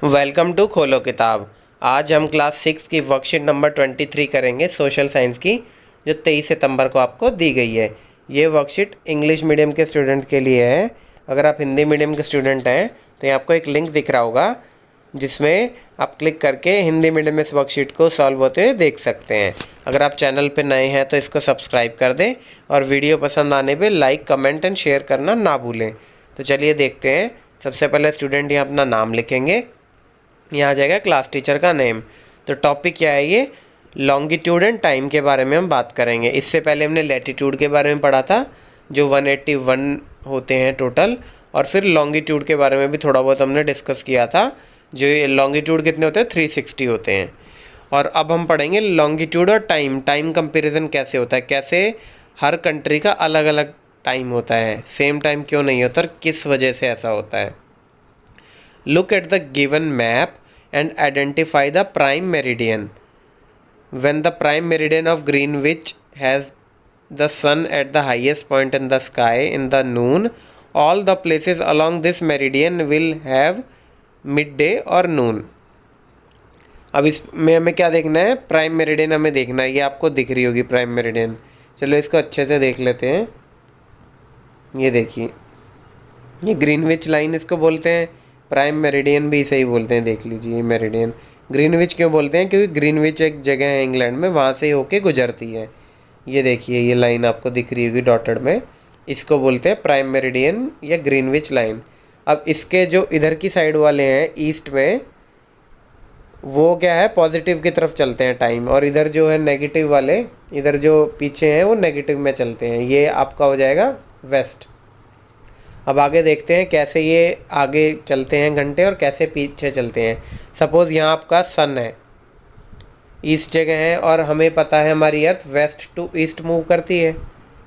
Welcome to खोलो किताब। आज हम क्लास 6 की वर्कशीट नंबर 23 करेंगे सोशल साइंस की, जो 23 सितंबर को आपको दी गई है। ये वर्कशीट इंग्लिश मीडियम के स्टूडेंट के लिए है। अगर आप हिंदी मीडियम के स्टूडेंट हैं तो ये आपको एक लिंक दिख रहा होगा, जिसमें आप क्लिक करके हिंदी मीडियम में इस वर्कशीट को सॉल्व होते हुए देख सकते हैं। अगर आप चैनल पर नए हैं तो इसको सब्सक्राइब कर दें और वीडियो पसंद आने पर लाइक, कमेंट एंड शेयर करना ना भूलें। तो चलिए देखते हैं। सबसे पहले स्टूडेंट यहाँ अपना नाम लिखेंगे। यहाँ आ जाएगा क्लास टीचर का नेम। तो टॉपिक क्या है, ये लॉन्गिट्यूड एंड टाइम के बारे में हम बात करेंगे। इससे पहले हमने लैटिट्यूड के बारे में पढ़ा था, जो 181 होते हैं टोटल, और फिर लॉन्गिट्यूड के बारे में भी थोड़ा बहुत हमने डिस्कस किया था। जो ये लॉन्गिट्यूड कितने होते हैं, 360 होते हैं। और अब हम पढ़ेंगे लॉन्गिट्यूड और टाइम कंपेरिजन कैसे होता है, कैसे हर कंट्री का अलग अलग टाइम होता है, सेम टाइम क्यों नहीं होता और किस वजह से ऐसा होता है। Look at the given map and identify the prime meridian. When the prime meridian of Greenwich has the sun at the highest point in the sky in the noon, all the places along this meridian will have midday or noon. अब इसमें हमें क्या देखना है, prime meridian हमें देखना है। ये आपको दिख रही होगी प्राइम मेरिडियन। चलो इसको अच्छे से देख लेते हैं। ये देखिए, ये ग्रीनविच लाइन इसको बोलते हैं, प्राइम मेरिडियन भी सही बोलते हैं। देख लीजिए, मेरिडियन ग्रीनविच क्यों बोलते हैं, क्योंकि ग्रीनविच एक जगह है इंग्लैंड में, वहाँ से होके गुजरती है। ये देखिए, ये लाइन आपको दिख रही होगी डॉटेड में, इसको बोलते हैं प्राइम मेरिडियन या ग्रीनविच लाइन। अब इसके जो इधर की साइड वाले हैं ईस्ट में, वो क्या है, पॉजिटिव की तरफ चलते हैं टाइम, और इधर जो है नेगेटिव वाले, इधर जो पीछे हैं वो नेगेटिव में चलते हैं। ये आपका हो जाएगा वेस्ट। अब आगे देखते हैं कैसे ये आगे चलते हैं घंटे और कैसे पीछे चलते हैं। सपोज़ यहाँ आपका सन है, ईस्ट जगह है, और हमें पता है हमारी अर्थ वेस्ट टू ईस्ट मूव करती है।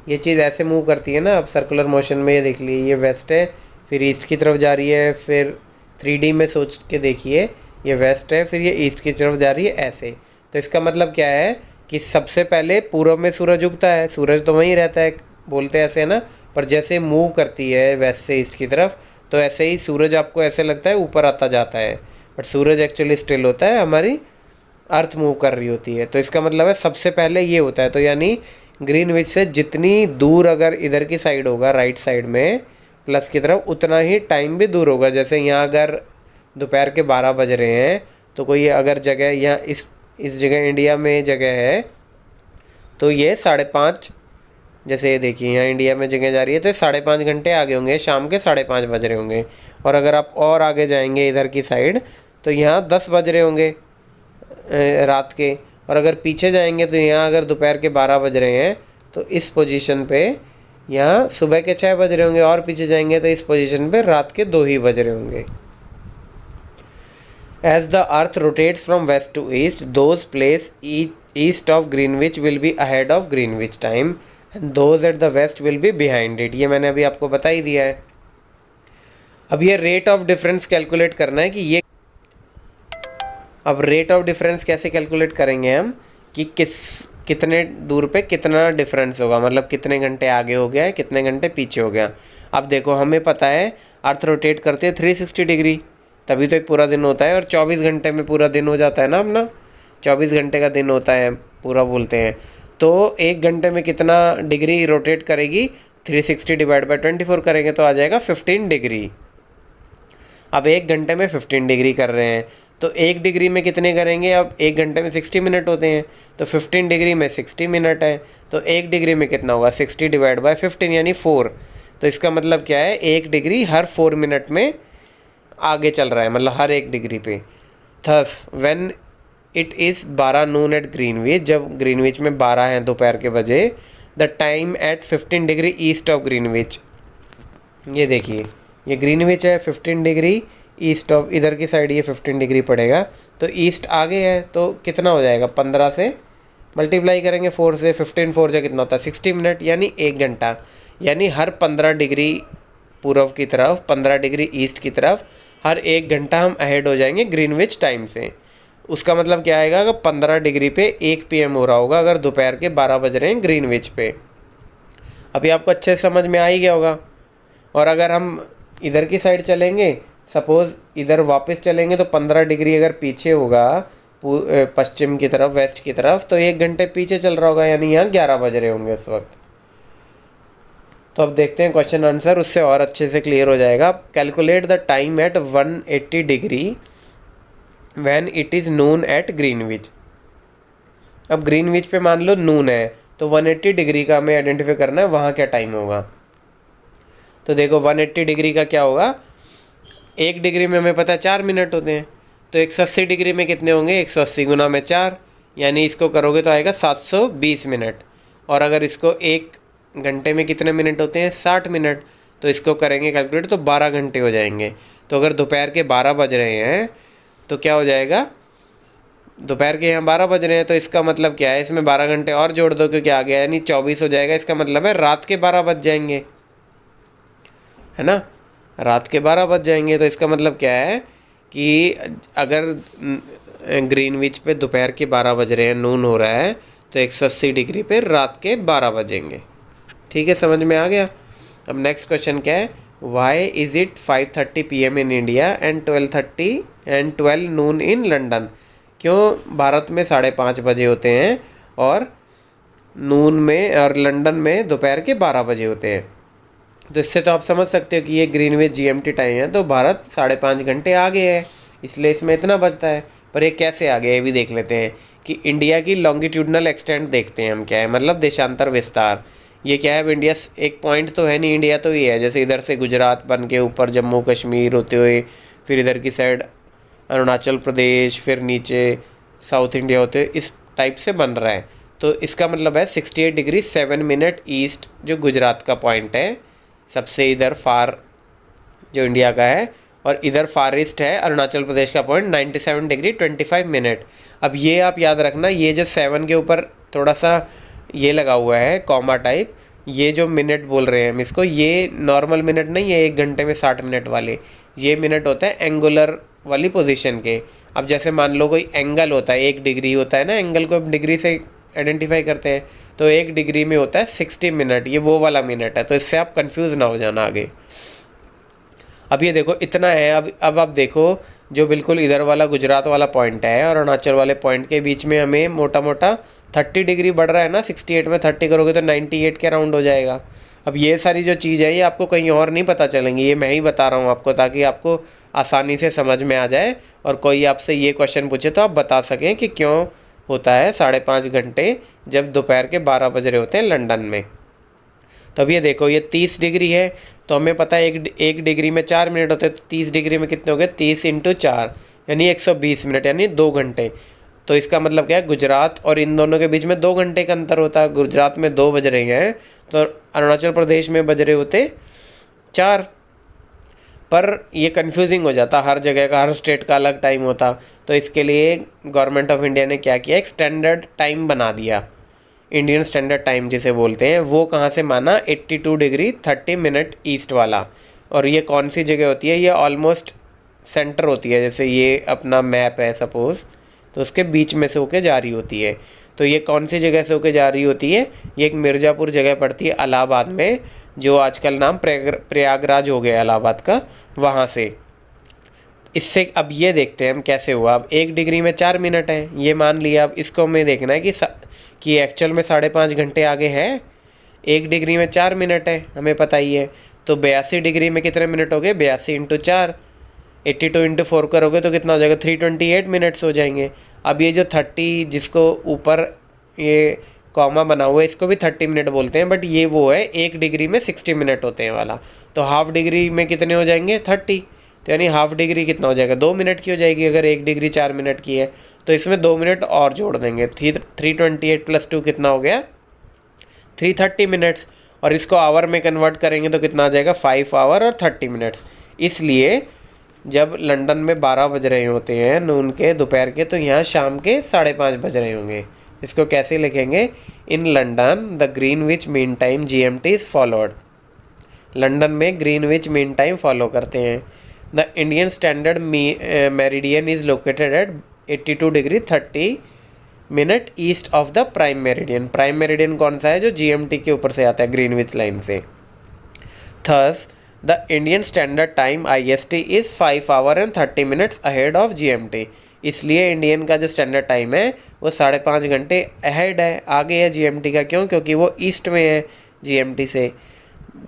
ये चीज़ ऐसे मूव करती है ना, अब सर्कुलर मोशन में ये देख लीजिए, ये वेस्ट है, फिर ईस्ट की तरफ जा रही है, फिर 3D में सोच के देखिए, ये वेस्ट है, फिर ये ईस्ट की तरफ जा रही है, ऐसे। तो इसका मतलब क्या है कि सबसे पहले पूर्व में सूरज उगता है, सूरज तो वहीं रहता है, बोलते हैं ऐसे है ना, पर जैसे मूव करती है वेस्ट से ईस्ट की तरफ, तो ऐसे ही सूरज आपको ऐसे लगता है ऊपर आता जाता है, बट सूरज एक्चुअली स्टिल होता है, हमारी अर्थ मूव कर रही होती है। तो इसका मतलब है सबसे पहले ये होता है। तो यानी ग्रीनविच से जितनी दूर अगर इधर की साइड होगा, राइट साइड में प्लस की तरफ, उतना ही टाइम भी दूर होगा। जैसे यहाँ अगर दोपहर के 12 बज रहे हैं, तो कोई अगर जगह यहाँ इस जगह इंडिया में जगह है, तो ये 5:30, जैसे ये देखिए यहाँ इंडिया में जगह जा रही है, तो 5:30 घंटे आगे होंगे, शाम के 5:30 बज रहे होंगे। और अगर आप और आगे जाएंगे इधर की साइड, तो यहाँ 10 बज रहे होंगे रात के। और अगर पीछे जाएंगे तो यहाँ अगर दोपहर के 12 बज रहे हैं, तो इस पोजीशन पे यहाँ सुबह के 6 बज रहे होंगे, और पीछे जाएंगे तो इस पोजीशन पे रात के 2 ही बज रहे होंगे। As the earth rotates from west to east, those placed east of Greenwich will be ahead of Greenwich time and those at the west will be behind it। ये मैंने अभी आपको बता ही दिया है। अब ये रेट ऑफ डिफरेंस कैलकुलेट करना है कि ये, अब रेट ऑफ डिफरेंस कैसे कैलकुलेट करेंगे हम, कि कितने दूर पे कितना डिफरेंस होगा, मतलब कितने घंटे आगे हो गया है, कितने घंटे पीछे हो गया। अब देखो, हमें पता है अर्थ रोटेट करते हैं 360 डिग्री, तभी तो एक पूरा दिन होता है, और 24 घंटे में पूरा दिन हो जाता है ना अपना, 24 घंटे का दिन होता है पूरा बोलते हैं। तो 1 घंटे में कितना डिग्री रोटेट करेगी, 360 डिवाइड बाई 24 करेंगे तो आ जाएगा 15 डिग्री। अब 1 घंटे में 15 डिग्री कर रहे हैं, तो 1 डिग्री में कितने करेंगे, अब 1 घंटे में 60 मिनट होते हैं, तो 15 डिग्री में 60 मिनट है, तो 1 डिग्री में कितना होगा, 60 डिवाइड बाई 15 यानी 4। तो इसका मतलब क्या है, 1 डिग्री हर 4 मिनट में आगे चल रहा है, मतलब हर 1 डिग्री पे। Thus when it is 12 noon at Greenwich, जब ग्रीनविच में 12 हैं दोपहर के बजे, the time at 15 degree east of Greenwich. ये देखिए, ये ग्रीनविच है, 15 डिग्री ईस्ट ऑफ, इधर की साइड ये 15 डिग्री पड़ेगा, तो ईस्ट आगे है, तो कितना हो जाएगा, 15 से मल्टीप्लाई करेंगे 4 से, 15 4 से कितना होता है 60 मिनट, यानी 1 घंटा। यानी हर 15 डिग्री पूर्व की तरफ, 15 डिग्री ईस्ट की तरफ, हर 1 घंटा हम अहेड हो जाएंगे ग्रीनविच टाइम से। उसका मतलब क्या आएगा, अगर 15 डिग्री पे 1 PM हो रहा होगा, अगर दोपहर के 12 बज रहे हैं ग्रीनविच पे। अभी आपको अच्छे से समझ में आ ही गया होगा। और अगर हम इधर की साइड चलेंगे, सपोज़ इधर वापस चलेंगे तो 15 डिग्री अगर पीछे होगा पश्चिम की तरफ, वेस्ट की तरफ, तो 1 घंटे पीछे चल रहा होगा, यानी यहाँ 11 बज रहे होंगे इस वक्त। तो अब देखते हैं क्वेश्चन आंसर, उससे और अच्छे से क्लियर हो जाएगा। Calculate the time at 180 degree when it is noon at Greenwich. अब ग्रीनविच पे मान लो नून है, तो 180 डिग्री का हमें आइडेंटिफाई करना है वहाँ क्या टाइम होगा। तो देखो 180 डिग्री का क्या होगा, 1 डिग्री में हमें पता है 4 मिनट होते हैं, तो 180 डिग्री में कितने होंगे, 180 गुना में 4, यानी इसको करोगे तो आएगा 720 मिनट। और अगर इसको 1 घंटे में कितने मिनट होते हैं, 60 मिनट, तो इसको करेंगे कैलकुलेट तो 12 घंटे हो जाएंगे। तो अगर दोपहर के 12 बज रहे हैं तो क्या हो जाएगा, दोपहर के यहाँ 12 बज रहे हैं, तो इसका मतलब क्या है, इसमें 12 घंटे और जोड़ दो क्योंकि आ गया, यानी 24 हो जाएगा। इसका मतलब है रात के 12 बज जाएंगे, है ना, रात के 12 बज जाएंगे। तो इसका मतलब क्या है कि अगर ग्रीनविच पे दोपहर के 12 बज रहे हैं, नून हो रहा है, तो 180 डिग्री पे रात के 12 बजेंगे। ठीक है, समझ में आ गया। अब नेक्स्ट क्वेश्चन क्या है, why is it 5:30 PM in India and 12 noon in London. क्यों भारत में 5:30 बजे होते हैं और नून में और लंदन में दोपहर के 12 बजे होते हैं। तो इससे तो आप समझ सकते हो कि ये ग्रीनविच GMT टाइम है, तो भारत 5.5 घंटे आगे है, इसलिए इसमें इतना बचता है। पर ये कैसे आगे, ये भी देख लेते हैं कि इंडिया की लॉन्गिट्यूडनल एक्सटेंट देखते हैं हम, क्या है मतलब देशांतर विस्तार। ये क्या है, अब इंडिया एक पॉइंट तो है नहीं, इंडिया तो ये है जैसे इधर से गुजरात बन के ऊपर जम्मू कश्मीर होते हुए, फिर इधर की साइड अरुणाचल प्रदेश, फिर नीचे साउथ इंडिया होते हुए, इस टाइप से बन रहा है। तो इसका मतलब है 68 डिग्री 7 मिनट ईस्ट जो गुजरात का पॉइंट है, सबसे इधर फार जो इंडिया का है, और इधर फार ईस्ट है अरुणाचल प्रदेश का पॉइंट 97 डिग्री 25 मिनट। अब ये आप याद रखना, ये जो 7 के ऊपर थोड़ा सा ये लगा हुआ है कॉमा टाइप, ये जो मिनट बोल रहे हैं हम इसको, ये नॉर्मल मिनट नहीं है 1 घंटे में 60 मिनट वाले, ये मिनट होता है एंगुलर वाली पोजीशन के। अब जैसे मान लो कोई एंगल होता है, 1 डिग्री होता है ना, एंगल को डिग्री से आइडेंटिफाई करते हैं, तो 1 डिग्री में होता है 60 मिनट, ये वो वाला मिनट है, तो इससे आप कंफ्यूज ना हो जाना आगे। अब ये देखो इतना है। अब आप देखो जो बिल्कुल इधर वाला गुजरात वाला पॉइंट है और अरुणाचल वाले पॉइंट के बीच में हमें मोटा मोटा 30 डिग्री बढ़ रहा है ना, 68 में 30 करोगे तो 98 के अराउंड हो जाएगा। अब ये सारी जो चीज़ है ये आपको कहीं और नहीं पता चलेंगी, ये मैं ही बता रहा हूँ आपको, ताकि आपको आसानी से समझ में आ जाए और कोई आपसे ये क्वेश्चन पूछे तो आप बता सकें कि क्यों होता है 5.5 घंटे जब दोपहर के 12 बज रहे होते हैं लंदन में। तो अब ये देखो ये 30 डिग्री है, तो हमें पता है एक डिग्री में 4 मिनट होते हैं, तो 30 डिग्री में कितने हो गए, 30 × 4 यानी 120 मिनट, यानी 2 घंटे। तो इसका मतलब क्या है, गुजरात और इन दोनों के बीच में 2 घंटे का अंतर होता है। गुजरात में 2 बज रहे हैं तो अरुणाचल प्रदेश में बज रहे होते 4। पर ये कन्फ्यूजिंग हो जाता, हर जगह का, हर स्टेट का अलग टाइम होता। तो इसके लिए गवर्नमेंट ऑफ इंडिया ने क्या किया, एक स्टैंडर्ड टाइम बना दिया, इंडियन स्टैंडर्ड टाइम जिसे बोलते हैं। वो कहाँ से माना, 82 डिग्री 30 मिनट ईस्ट वाला। और ये कौन सी जगह होती है, ये ऑलमोस्ट सेंटर होती है, जैसे ये अपना मैप है सपोज़, तो उसके बीच में से होके जा रही होती है। तो ये कौन सी जगह से होके जा रही होती है, ये एक मिर्ज़ापुर जगह पड़ती है इलाहाबाद में, जो आजकल नाम प्रयागराज हो गया इलाहाबाद का, वहाँ से। इससे अब ये देखते हैं हम कैसे हुआ। अब 1 डिग्री में 4 मिनट है, ये मान लिया। अब इसको हमें देखना है कि एक्चुअल में 5.5 घंटे आगे है। 1 डिग्री में 4 मिनट है, हमें पता ही है। तो 82 डिग्री में कितने मिनट हो गए, 82 × 4, 82 × 4 करोगे तो कितना हो जाएगा, 328 मिनट्स हो जाएंगे। अब ये जो 30 जिसको ऊपर ये कॉमा बना हुआ है, इसको भी 30 मिनट बोलते हैं, बट ये वो है 1 डिग्री में 60 मिनट होते हैं वाला। तो हाफ डिग्री में कितने हो जाएंगे, 30। तो यानी हाफ डिग्री कितना हो जाएगा, 2 मिनट की हो जाएगी। अगर 1 डिग्री 4 मिनट की है तो इसमें 2 मिनट और जोड़ देंगे, 328 + 2 कितना हो गया, 330 मिनट्स। और इसको आवर में कन्वर्ट करेंगे तो कितना आ जाएगा, 5 आवर और 30 मिनट्स। इसलिए जब लंदन में 12 बज रहे होते हैं नून के, दोपहर के, तो यहाँ शाम के 5:30 बज रहे होंगे। इसको कैसे लिखेंगे, in London the Greenwich mean time GMT is followed. London में ग्रीनविच मीन टाइम फॉलो करते हैं। The Indian standard meridian is located at 82 degree 30 minute east of the prime meridian. Prime meridian कौन सा है, जो GMT के ऊपर से आता है, ग्रीनविच लाइन से। Thus the Indian standard time IST is 5 our and 30 minutes ahead of GMT। इसलिए इंडियन का जो स्टैंडर्ड टाइम है वो 5.5 घंटे अहेड है, आगे है GMT का। क्यों? क्योंकि वो ईस्ट में है GMT से।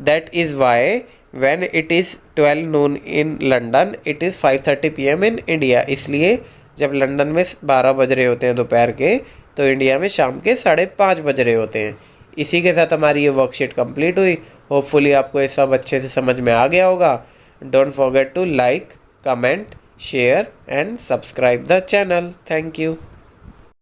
That is why when it is 12 noon in London it is 5:30 PM in India. इसलिए जब लंदन में 12 बज रहे होते हैं दोपहर के, तो इंडिया में शाम के 5:30 बज रहे होते हैं। इसी के साथ हमारी ये वर्कशीट कंप्लीट हुई। होपफुली आपको ये सब अच्छे से समझ में आ गया होगा। Don't forget to like, comment, share and subscribe the channel. Thank you.